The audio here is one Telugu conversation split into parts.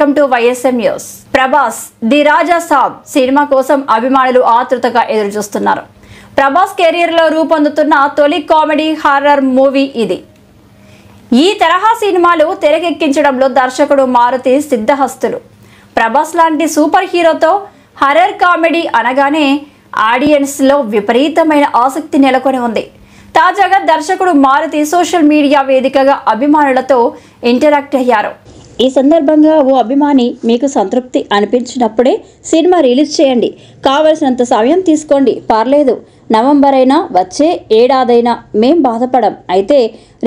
Welcome to YSM news. Prabhas the Raja Saab cinema కోసం అభిమానులు ఆతృతగా ఎదురుచూస్తున్నారు. ప్రభాస్ కెరీర్ లో రూపొందుతున్న తొలి కామెడీ హారర్ మూవీ ఇది. ఈ తరహా సినిమాలు తెరకెక్కించడంలో దర్శకుడు మారుతి సిద్ధహస్తులు. ప్రభాస్ లాంటి సూపర్ హీరోతో హారర్ కామెడీ అనగానే ఆడియన్స్ లో విపరీతమైన ఆసక్తి నెలకొని ఉంది. తాజాగా దర్శకుడు మారుతి సోషల్ మీడియా వేదికగా అభిమానులతో ఇంటరాక్ట్ అయ్యారు. ఈ సందర్భంగా ఓ అభిమాని, మీకు సంతృప్తి అనిపించినప్పుడే సినిమా రిలీజ్ చేయండి, కావలసినంత సమయం తీసుకోండి, పర్లేదు, నవంబర్ అయినా వచ్చే ఏడాదైనా మేం బాధపడం, అయితే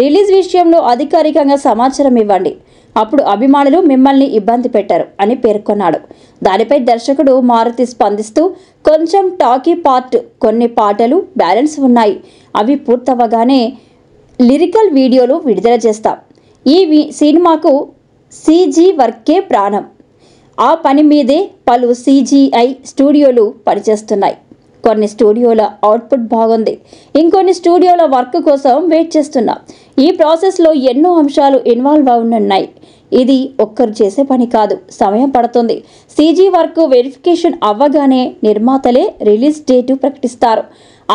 రిలీజ్ విషయంలో అధికారికంగా సమాచారం ఇవ్వండి, అప్పుడు అభిమానులు మిమ్మల్ని ఇబ్బంది పెట్టరు అని పేర్కొన్నాడు. దానిపై దర్శకుడు మారుతి స్పందిస్తూ, కొంచెం టాకీ పార్ట్, కొన్ని పాటలు బ్యాలెన్స్ ఉన్నాయి, అవి పూర్తవగానే లిరికల్ వీడియోలు విడుదల చేస్తాం. ఈ సినిమాకు CG వర్కే ప్రాణం. ఆ పని మీదే పలు CGI స్టూడియోలు పనిచేస్తున్నాయి. కొన్ని స్టూడియోల అవుట్పుట్ బాగుంది, ఇంకొన్ని స్టూడియోల వర్క్ కోసం వెయిట్ చేస్తున్నాం. ఈ ప్రాసెస్లో ఎన్నో అంశాలు ఇన్వాల్వ్ అవునున్నాయి. ఇది ఒక్కరు చేసే పని కాదు, సమయం పడుతుంది. CG వర్క్ వెరిఫికేషన్ అవ్వగానే నిర్మాతలే రిలీజ్ డేటు ప్రకటిస్తారు.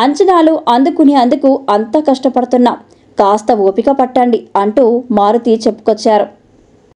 అంచనాలు అందుకు అంతా కష్టపడుతున్నాం, కాస్త ఓపిక పట్టండి అంటూ మారుతి చెప్పుకొచ్చారు.